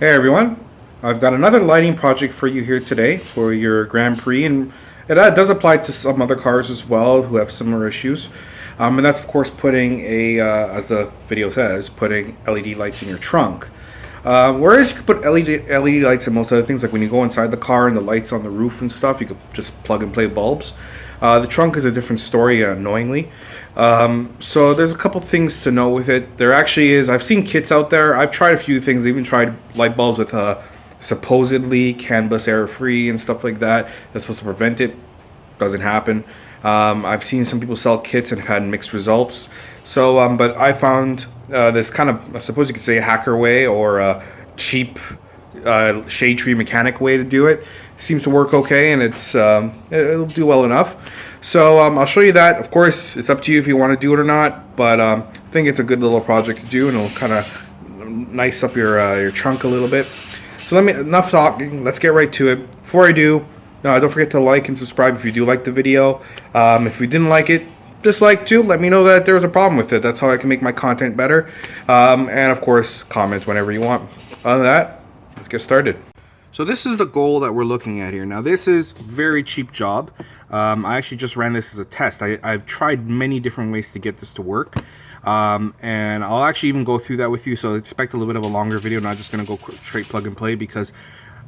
Hey everyone, I've got another lighting project for you here today for your Grand Prix, and it does apply to some other cars as well who have similar issues. And that's of course putting as the video says, putting LED lights in your trunk. Whereas you could put LED lights in most other things, like when you go inside the car and the lights on the roof and stuff, you could just plug and play bulbs. The trunk is a different story, annoyingly. So there's a couple things to know with it. There actually is. I've seen kits out there. I've tried a few things. They even tried light bulbs with supposedly CAN bus error free and stuff like that. That's supposed to prevent it. Doesn't happen. I've seen some people sell kits and had mixed results. So, but I found this kind of, I suppose you could say, a hacker way or a cheap shade tree mechanic way to do it. Seems to work okay, and it'll do well enough. So I'll show you that. Of course, it's up to you if you want to do it or not, but I think it's a good little project to do, and it'll kind of nice up your trunk a little bit. So enough talking. Let's get right to it. Before I do, don't forget to like and subscribe if you do like the video. If you didn't like it, dislike too. Let me know that there was a problem with it. That's how I can make my content better. And of course, comment whenever you want. Other than that, let's get started. So this is the goal that we're looking at here. Now this is a very cheap job. I actually just ran this as a test. I've tried many different ways to get this to work. And I'll actually even go through that with you. So expect a little bit of a longer video, not just going to go straight plug and play, because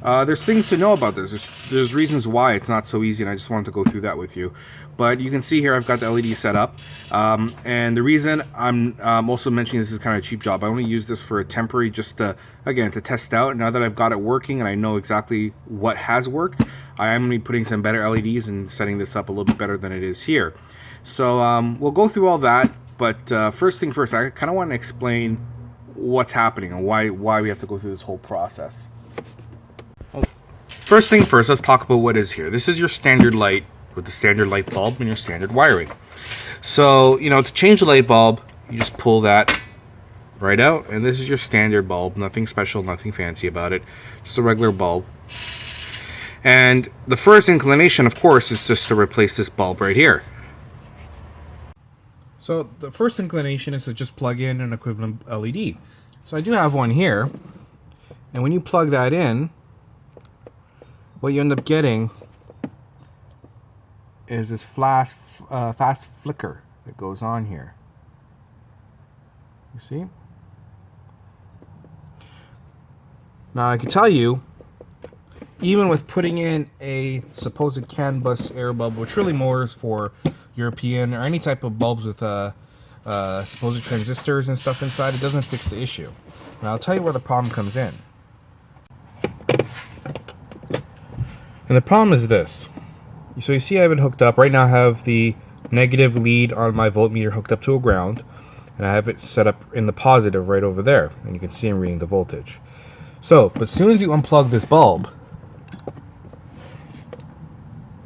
there's things to know about this. There's reasons why it's not so easy, and I just wanted to go through that with you. But you can see here I've got the LED set up, and the reason I'm also mentioning this is kind of a cheap job. I only use this for a temporary, just to, again, to test out. Now that I've got it working and I know exactly what has worked, I am going to be putting some better LEDs and setting this up a little bit better than it is here. So we'll go through all that, but first thing first, I kind of want to explain what's happening and why we have to go through this whole process. First thing first, let's talk about what is here. This is your standard light with the standard light bulb and your standard wiring. So, to change the light bulb, you just pull that right out, and this is your standard bulb. Nothing special, nothing fancy about it. Just a regular bulb. And the first inclination, of course, is just to replace this bulb right here. So the first inclination is to just plug in an equivalent LED. So I do have one here, and when you plug that in, what you end up getting is this fast flicker that goes on here. You see? Now I can tell you, even with putting in a supposed CAN bus air bulb, which really more is for European or any type of bulbs with supposed transistors and stuff inside, it doesn't fix the issue. Now I'll tell you where the problem comes in. And the problem is this. So you see I have it hooked up. Right now I have the negative lead on my voltmeter hooked up to a ground, and I have it set up in the positive right over there, and you can see I'm reading the voltage. So, but as soon as you unplug this bulb, it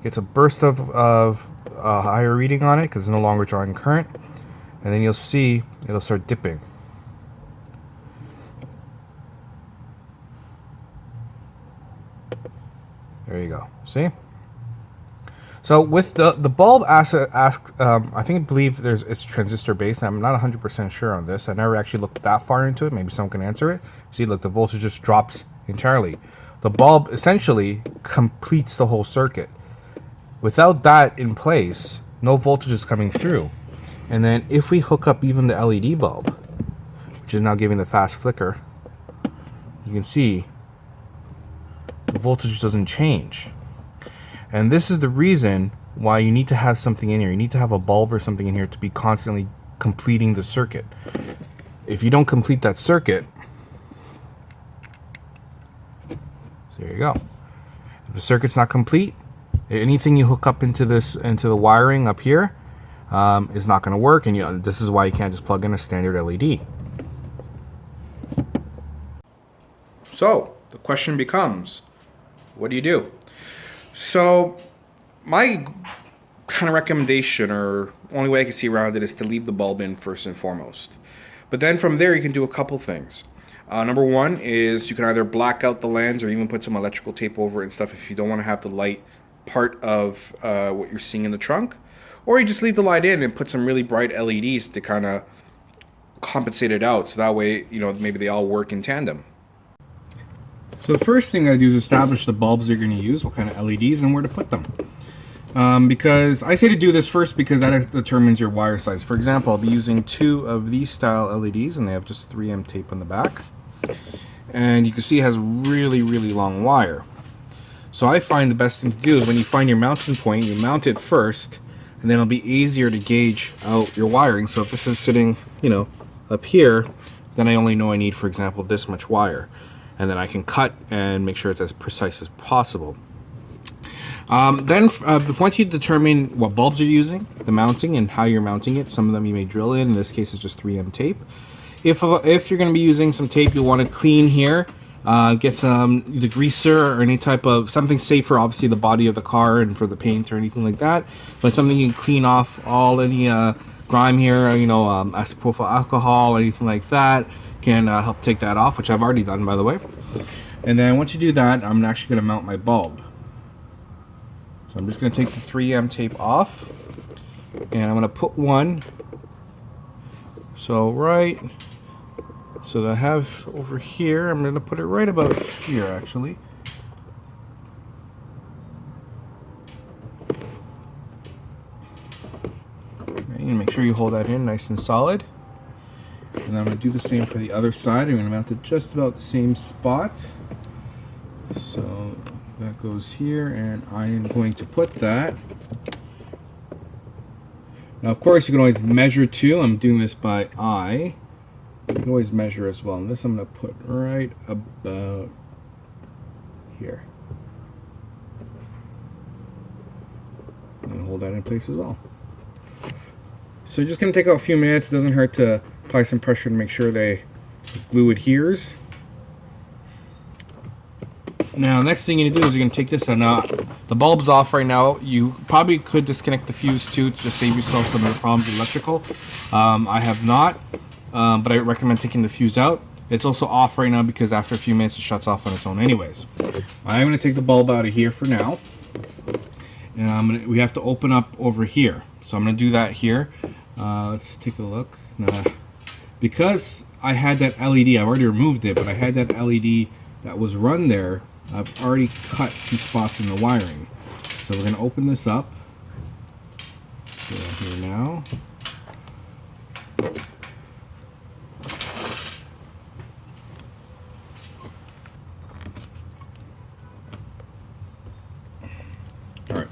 gets a burst of higher reading on it because it's no longer drawing current, and then you'll see it'll start dipping. There you go. See? So with the bulb, I believe it's transistor based. I'm not 100% sure on this. I never actually looked that far into it. Maybe someone can answer it. See, look, the voltage just drops entirely. The bulb essentially completes the whole circuit. Without that in place, no voltage is coming through. And then if we hook up even the LED bulb, which is now giving the fast flicker, you can see the voltage doesn't change. And this is the reason why you need to have something in here. You need to have a bulb or something in here to be constantly completing the circuit. If you don't complete that circuit, so there you go. If the circuit's not complete, anything you hook up into the wiring up here is not going to work. And this is why you can't just plug in a standard LED. So the question becomes, what do you do? So my kind of recommendation, or only way I can see around it, is to leave the bulb in first and foremost. But then from there you can do a couple things. Number one is you can either black out the lens or even put some electrical tape over it and stuff if you don't want to have the light part of what you're seeing in the trunk. Or you just leave the light in and put some really bright LEDs to kind of compensate it out, so that way, maybe they all work in tandem. So the first thing I do is establish the bulbs you're going to use, what kind of LEDs, and where to put them. Because I say to do this first because that determines your wire size. For example, I'll be using 2 of these style LEDs, and they have just 3M tape on the back. And you can see it has really, really long wire. So I find the best thing to do is when you find your mounting point, you mount it first, and then it'll be easier to gauge out your wiring. So if this is sitting, you know, up here, then I only know I need, for example, this much wire. And then I can cut and make sure it's as precise as possible. Once you determine what bulbs you're using, the mounting, and how you're mounting it, some of them you may drill in this case it's just 3M tape. If you're going to be using some tape, you'll want to clean here, get some degreaser or any type of something safe for obviously the body of the car and for the paint or anything like that, but something you can clean off all any grime here, you know, isopropyl alcohol or anything like that can help take that off, which I've already done, by the way. And then once you do that, I'm actually going to mount my bulb. So I'm just going to take the 3M tape off, and I'm going to put one, so that I have over here, I'm going to put it right about here actually. Okay, and make sure you hold that in nice and solid. And I'm going to do the same for the other side. I'm going to mount it just about the same spot. So that goes here, and I am going to put that. Now, of course, you can always measure too. I'm doing this by eye. You can always measure as well. And this I'm going to put right about here. And hold that in place as well. So you're just going to take a few minutes. It doesn't hurt to apply some pressure to make sure the glue adheres. Now, next thing you do is you're going to take this, and the bulb's off right now. You probably could disconnect the fuse too to just save yourself some of the problems with electrical. I have not, but I recommend taking the fuse out. It's also off right now because after a few minutes it shuts off on its own anyways. I'm going to take the bulb out of here for now. And we have to open up over here. So I'm going to do that here. Let's take a look. Now, because I had that LED, I've already removed it, but I had that LED that was run there. I've already cut 2 spots in the wiring. So we're going to open this up. So here now. Alright.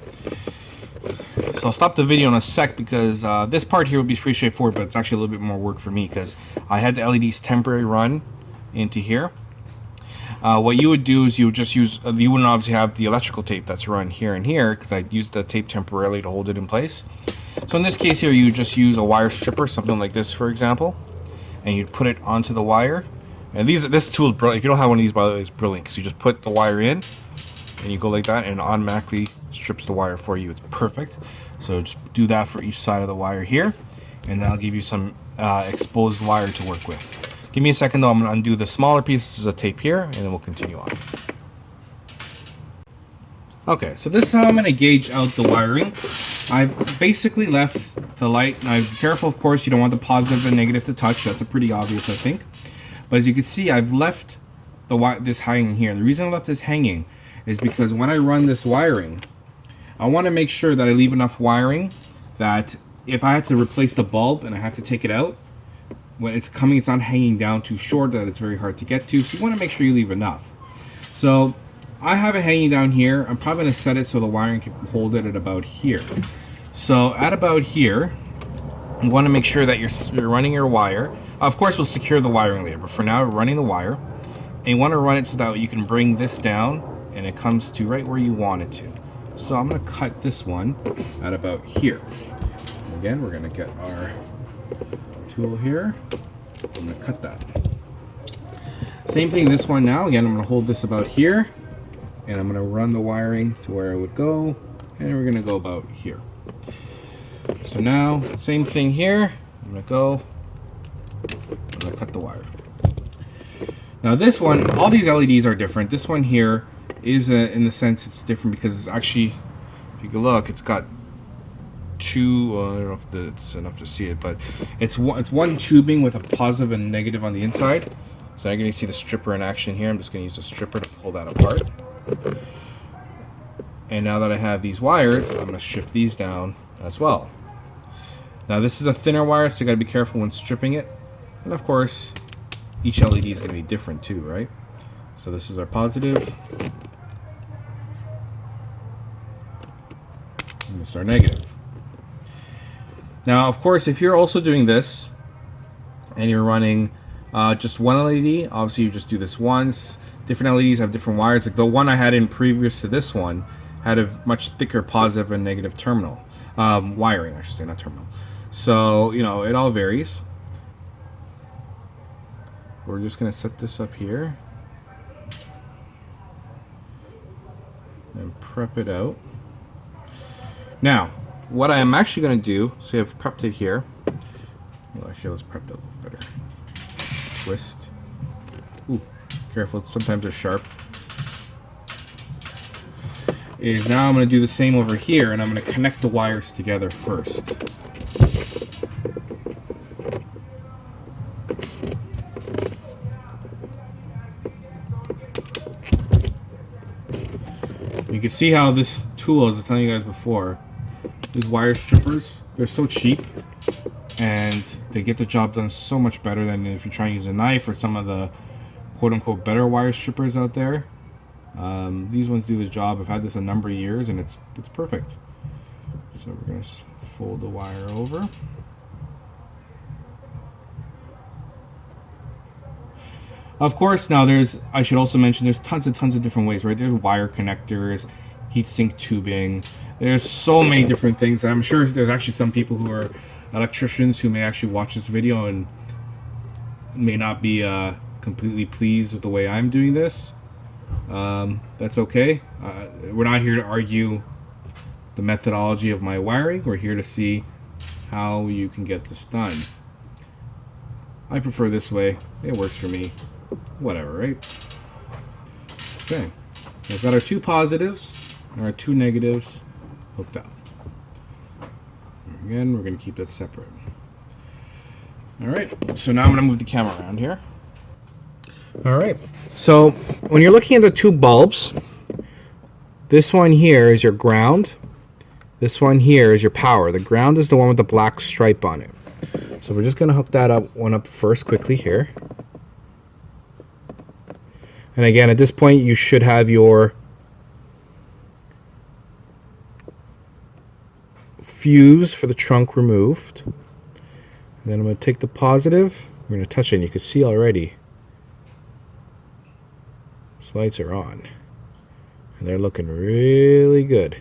So I'll stop the video in a sec because this part here would be pretty straightforward, but it's actually a little bit more work for me because I had the LEDs temporary run into here. What you would do is you would just use, you wouldn't obviously have the electrical tape that's run here and here because I used the tape temporarily to hold it in place. So in this case here, you just use a wire stripper, something like this for example, and you'd put it onto the wire. And this tool is brilliant. If you don't have one of these, by the way, it's brilliant because you just put the wire in and you go like that and it automatically strips the wire for you. It's perfect. So just do that for each side of the wire here, and that'll give you some exposed wire to work with. Give me a second though, I'm going to undo the smaller pieces of tape here, and then we'll continue on. Okay, so this is how I'm going to gauge out the wiring. I've basically left the light. Now, be careful, of course, you don't want the positive and negative to touch. That's a pretty obvious, I think. But as you can see, I've left this hanging here. The reason I left this hanging is because when I run this wiring, I want to make sure that I leave enough wiring that if I have to replace the bulb and I have to take it out, when it's coming, it's not hanging down too short that it's very hard to get to. So you want to make sure you leave enough. So I have it hanging down here. I'm probably going to set it so the wiring can hold it at about here. So at about here, you want to make sure that you're running your wire. Of course, we'll secure the wiring later, but for now, we're running the wire. And you want to run it so that you can bring this down and it comes to right where you want it to. So I'm going to cut this one at about here. And again, we're going to get our tool here. I'm going to cut that. Same thing this one now. Again, I'm going to hold this about here, and I'm going to run the wiring to where it would go, and we're going to go about here. So now, same thing here. I'm going to cut the wire. Now this one, all these LEDs are different. This one here is in the sense it's different because it's actually, if you can look, it's got 2, I don't know if it's enough to see it, but it's one tubing with a positive and negative on the inside. So now you're going to see the stripper in action here. I'm just going to use the stripper to pull that apart. And now that I have these wires, I'm going to strip these down as well. Now this is a thinner wire, so you got to be careful when stripping it. And of course, each LED is going to be different too, right? So this is our positive. And this is our negative. Now, of course, if you're also doing this and you're running just one LED, obviously you just do this once. Different LEDs have different wires. Like the one I had in previous to this one had a much thicker positive and negative terminal. Wiring, I should say, not terminal. So, you know, it all varies. We're just going to set this up here and prep it out. Now, what I am actually going to do, so I've prepped it here. Well, actually, let's prep that a little better. Twist. Ooh, careful, sometimes they're sharp. Is now I'm going to do the same over here, and I'm going to connect the wires together first. You can see how this tool, as I was telling you guys before, these wire strippers, they're so cheap and they get the job done so much better than if you try and use a knife or some of the quote-unquote better wire strippers out there. These ones do the job. I've had this a number of years and it's perfect. So we're going to fold the wire over. Of course, now I should also mention there's tons and tons of different ways, right? There's wire connectors, heatsink tubing. There's so many different things. I'm sure there's actually some people who are electricians who may actually watch this video and may not be completely pleased with the way I'm doing this. That's okay. We're not here to argue the methodology of my wiring. We're here to see how you can get this done. I prefer this way. It works for me. Whatever, right? Okay. We've got our two positives and our two negatives hooked up. Again, we're going to keep that separate. Alright, so now I'm going to move the camera around here. Alright, so when you're looking at the two bulbs, this one here is your ground. This one here is your power. The ground is the one with the black stripe on it. So we're just going to hook that one up first quickly here. And again, at this point, you should have your fuse for the trunk removed. And then I'm going to take the positive. We're going to touch it, and you can see already these lights are on. And they're looking really good.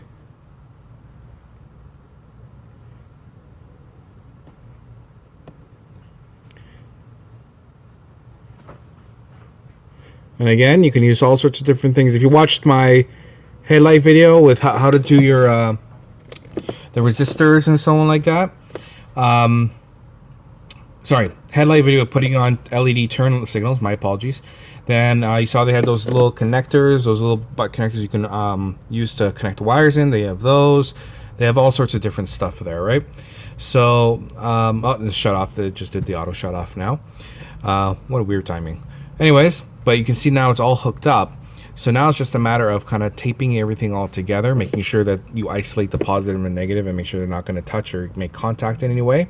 And again, you can use all sorts of different things. If you watched my headlight video with how to do your the resistors and so on like that, sorry, headlight video putting on LED turn signals, my apologies, then you saw they had those little connectors, those little butt connectors you can use to connect the wires in. They have those. They have all sorts of different stuff there, right? So, oh, the shut off, they just did the auto shut off now. What a weird timing. Anyways, but you can see now it's all hooked up. So now it's just a matter of kind of taping everything all together, making sure that you isolate the positive and negative and make sure they're not going to touch or make contact in any way.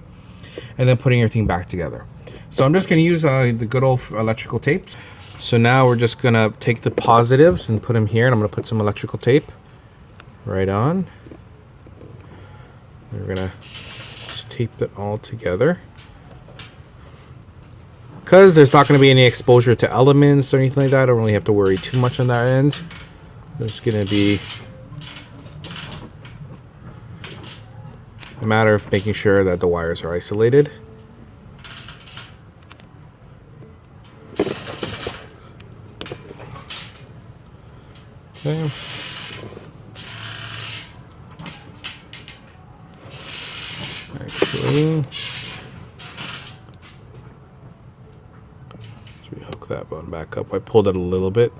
And then putting everything back together. So I'm just going to use the good old electrical tape. So now we're just going to take the positives and put them here. And I'm going to put some electrical tape right on. We're going to just tape it all together. Because there's not going to be any exposure to elements or anything like that, I don't really have to worry too much on that end. It's going to be a matter of making sure that the wires are isolated. Okay. Actually, we hook that button back up. I pulled it a little bit.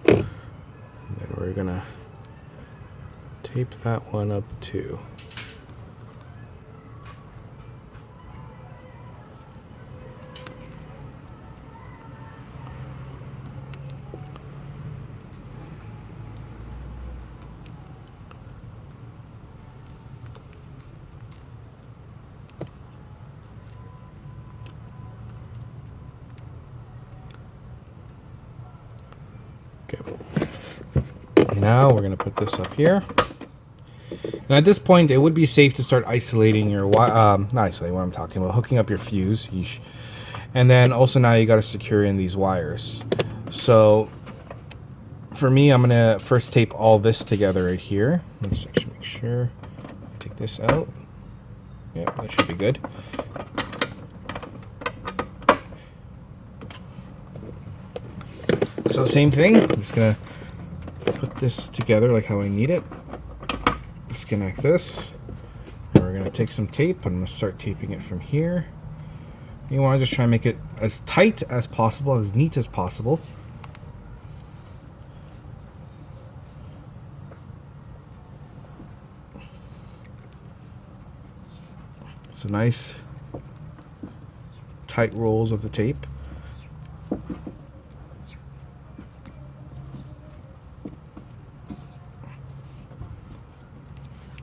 And then we're gonna tape that one up too. Okay. Now we're going to put this up here. And at this point, it would be safe to start isolating your not isolating, what I'm talking about, hooking up your fuse. And then also now you got to secure in these wires. So for me, I'm gonna first tape all this together right here. Let's actually make sure. Take this out. Yeah, that should be good. So same thing. I'm just gonna put this together like how I need it. Disconnect this. And we're gonna take some tape. I'm gonna start taping it from here. You want to just try and make it as tight as possible, as neat as possible. So nice tight rolls of the tape.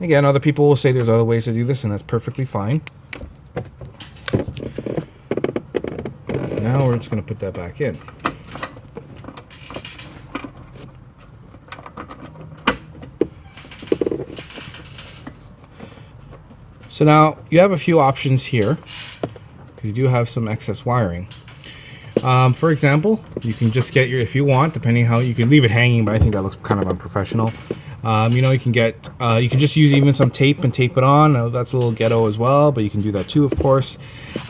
Again, other people will say there's other ways to do this, and that's perfectly fine. Now we're just going to put that back in. So now you have a few options here. You do have some excess wiring. For example, you can just get your, if you want, depending how, you can leave it hanging, but I think that looks kind of unprofessional. You know, you can get, you can just use even some tape and tape it on. That's a little ghetto as well, but you can do that too, of course.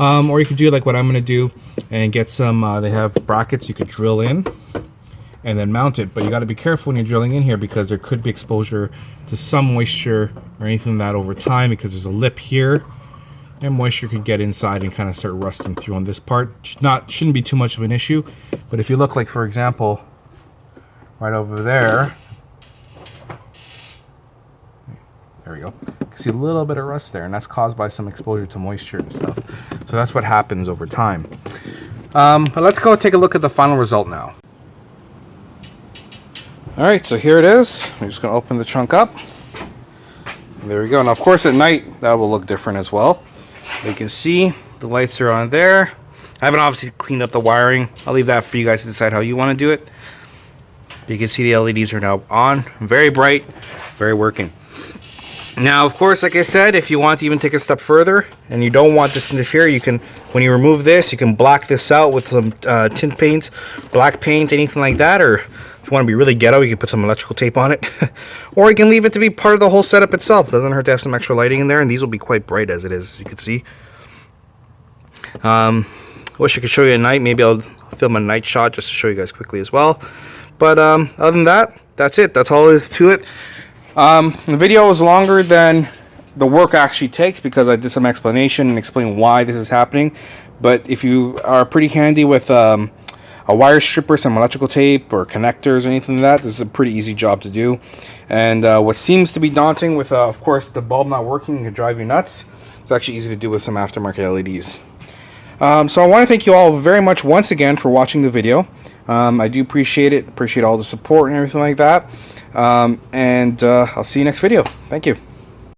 Or you can do like what I'm going to do and get some, they have brackets you could drill in and then mount it. But you got to be careful when you're drilling in here because there could be exposure to some moisture or anything like that over time, because there's a lip here and moisture could get inside and kind of start rusting through on this part. Shouldn't be too much of an issue. But if you look, like for example, right over there, there we go. You can see a little bit of rust there, and that's caused by some exposure to moisture and stuff. So that's what happens over time. But let's go take a look at the final result now. Alright, so here it is. I'm just going to open the trunk up. There we go. Now, of course, at night, that will look different as well. You can see the lights are on there. I haven't obviously cleaned up the wiring. I'll leave that for you guys to decide how you want to do it. You can see the LEDs are now on. Very bright, very working. Now, of course, like I said, if you want to even take a step further and you don't want this to interfere, you can, when you remove this, you can black this out with some tint paint, black paint, anything like that. Or if you want to be really ghetto, you can put some electrical tape on it. Or you can leave it to be part of the whole setup itself. It doesn't hurt to have some extra lighting in there, and these will be quite bright as it is, as you can see. Wish I could show you at night. Maybe I'll film a night shot just to show you guys quickly as well. But other than that, that's it. That's all there is to it. The video is longer than the work actually takes because I did some explanation and explain why this is happening. But if you are pretty handy with a wire stripper, some electrical tape or connectors or anything like that, this is a pretty easy job to do. And what seems to be daunting with of course the bulb not working can drive you nuts, it's actually easy to do with some aftermarket LEDs. So I want to thank you all very much once again for watching the video. I do appreciate it, appreciate all the support and everything like that. I'll see you next video. Thank you.